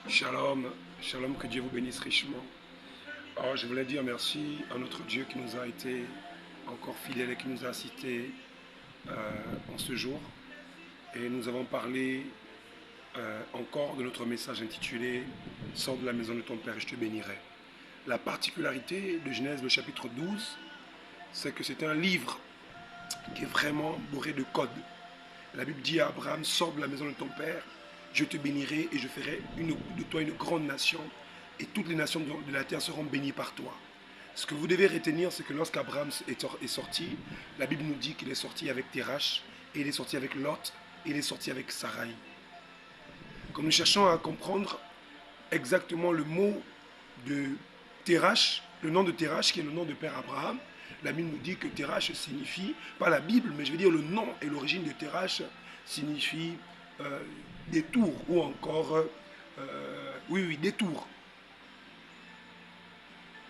Shalom, shalom, que Dieu vous bénisse richement. Alors, je voulais dire merci à notre Dieu qui nous a été encore fidèle et qui nous a assistés en ce jour. Et nous avons parlé encore de notre message intitulé Sors de la maison de ton Père et je te bénirai. La particularité de Genèse, le chapitre 12, c'est que c'est un livre qui est vraiment bourré de codes. La Bible dit à Abraham, sors de la maison de ton Père, je te bénirai et je ferai de toi une grande nation et toutes les nations de la terre seront bénies par toi. Ce que vous devez retenir, c'est que lorsqu'Abraham est sorti, la Bible nous dit qu'il est sorti avec Terach, et il est sorti avec Lot, et il est sorti avec Sarai. Comme nous cherchons à comprendre exactement le mot de Terach, le nom de Terach qui est le nom de Père Abraham, la Bible nous dit que Terach signifie, pas la Bible, mais je veux dire le nom et l'origine de Terach signifie détour ou encore, détour.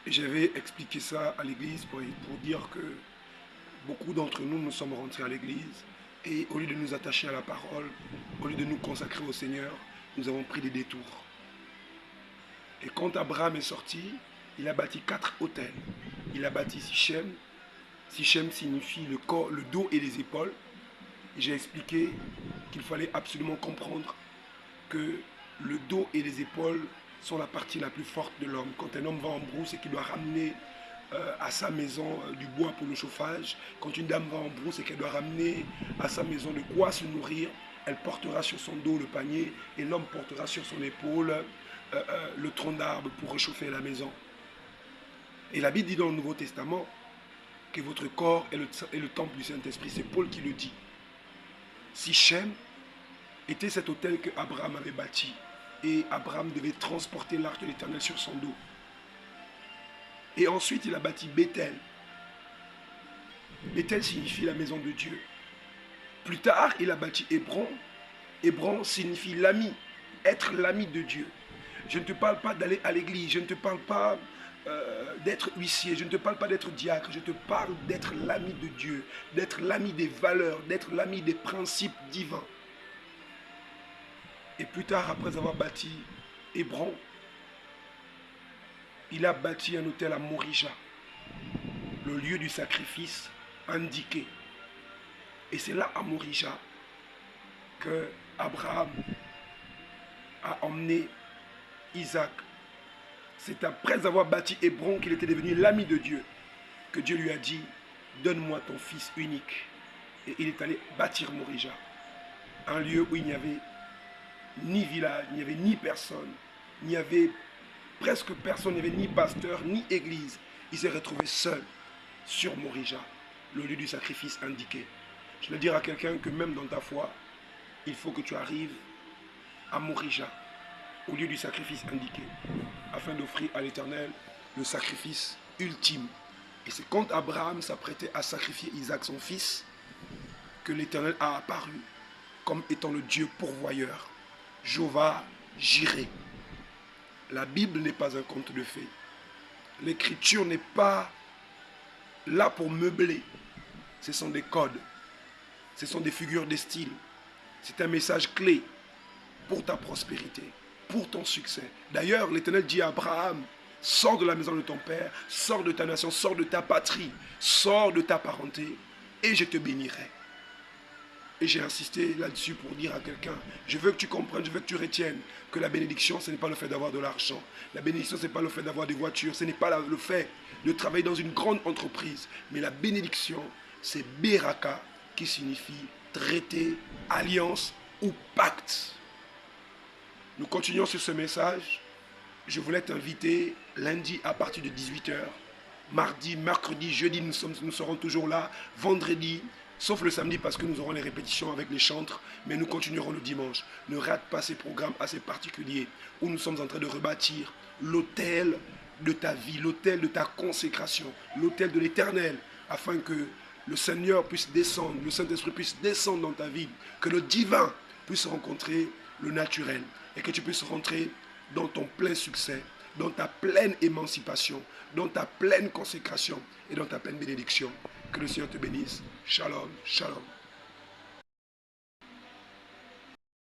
Et j'avais expliqué ça à l'église pour dire que beaucoup d'entre nous, nous sommes rentrés à l'église et au lieu de nous attacher à la parole, au lieu de nous consacrer au Seigneur, nous avons pris des détours. Et quand Abraham est sorti, il a bâti 4 autels. Il a bâti Sichem. Sichem signifie le corps, le dos et les épaules. J'ai expliqué qu'il fallait absolument comprendre que le dos et les épaules sont la partie la plus forte de l'homme. Quand un homme va en brousse et qu'il doit ramener à sa maison du bois pour le chauffage, quand une dame va en brousse et qu'elle doit ramener à sa maison de quoi se nourrir, elle portera sur son dos le panier et l'homme portera sur son épaule le tronc d'arbre pour réchauffer la maison. Et la Bible dit dans le Nouveau Testament que votre corps est le temple du Saint-Esprit. C'est Paul qui le dit. Sichem était cet autel que Abraham avait bâti. Et Abraham devait transporter l'arche de l'Éternel sur son dos. Et ensuite, il a bâti Bethel. Bethel signifie la maison de Dieu. Plus tard, il a bâti Hébron. Hébron signifie l'ami, être l'ami de Dieu. Je ne te parle pas d'aller à l'église, je ne te parle pas d'être huissier, je ne te parle pas d'être diacre, je te parle d'être l'ami de Dieu, d'être l'ami des valeurs, d'être l'ami des principes divins. Et plus tard, après avoir bâti Hébron, il a bâti un autel à Morija, le lieu du sacrifice indiqué. Et c'est là à Morija que Abraham a emmené Isaac. C'est après avoir bâti Hébron qu'il était devenu l'ami de Dieu, que Dieu lui a dit, donne-moi ton fils unique. Et il est allé bâtir Morija, un lieu où il n'y avait ni village, il n'y avait ni personne, il n'y avait presque personne, il n'y avait ni pasteur, ni église. Il s'est retrouvé seul sur Morija, le lieu du sacrifice indiqué. Je veux dire à quelqu'un que même dans ta foi, il faut que tu arrives à Morija, au lieu du sacrifice indiqué, afin d'offrir à l'Éternel le sacrifice ultime. Et c'est quand Abraham s'apprêtait à sacrifier Isaac, son fils, que l'Éternel a apparu comme étant le Dieu pourvoyeur. Jéhovah Jireh. La Bible n'est pas un conte de fées. L'écriture n'est pas là pour meubler. Ce sont des codes. Ce sont des figures de style. C'est un message clé pour ta prospérité, pour ton succès. D'ailleurs, l'Éternel dit à Abraham, sors de la maison de ton père, sors de ta nation, sors de ta patrie, sors de ta parenté, et je te bénirai. Et j'ai insisté là-dessus pour dire à quelqu'un, je veux que tu comprennes, je veux que tu retiennes que la bénédiction, ce n'est pas le fait d'avoir de l'argent. La bénédiction, ce n'est pas le fait d'avoir des voitures, ce n'est pas le fait de travailler dans une grande entreprise. Mais la bénédiction, c'est Beraka, qui signifie traité, alliance ou pacte. Nous continuons sur ce message. Je voulais t'inviter lundi à partir de 18h. Mardi, mercredi, jeudi, nous serons toujours là. Vendredi, sauf le samedi parce que nous aurons les répétitions avec les chantres, mais nous continuerons le dimanche. Ne rate pas ces programmes assez particuliers où nous sommes en train de rebâtir l'autel de ta vie, l'autel de ta consécration, l'autel de l'Éternel, afin que le Seigneur puisse descendre, le Saint-Esprit puisse descendre dans ta vie, que le divin puisse rencontrer le naturel et que tu puisses rentrer dans ton plein succès, dans ta pleine émancipation, dans ta pleine consécration et dans ta pleine bénédiction. Que le Seigneur te bénisse. Shalom, shalom.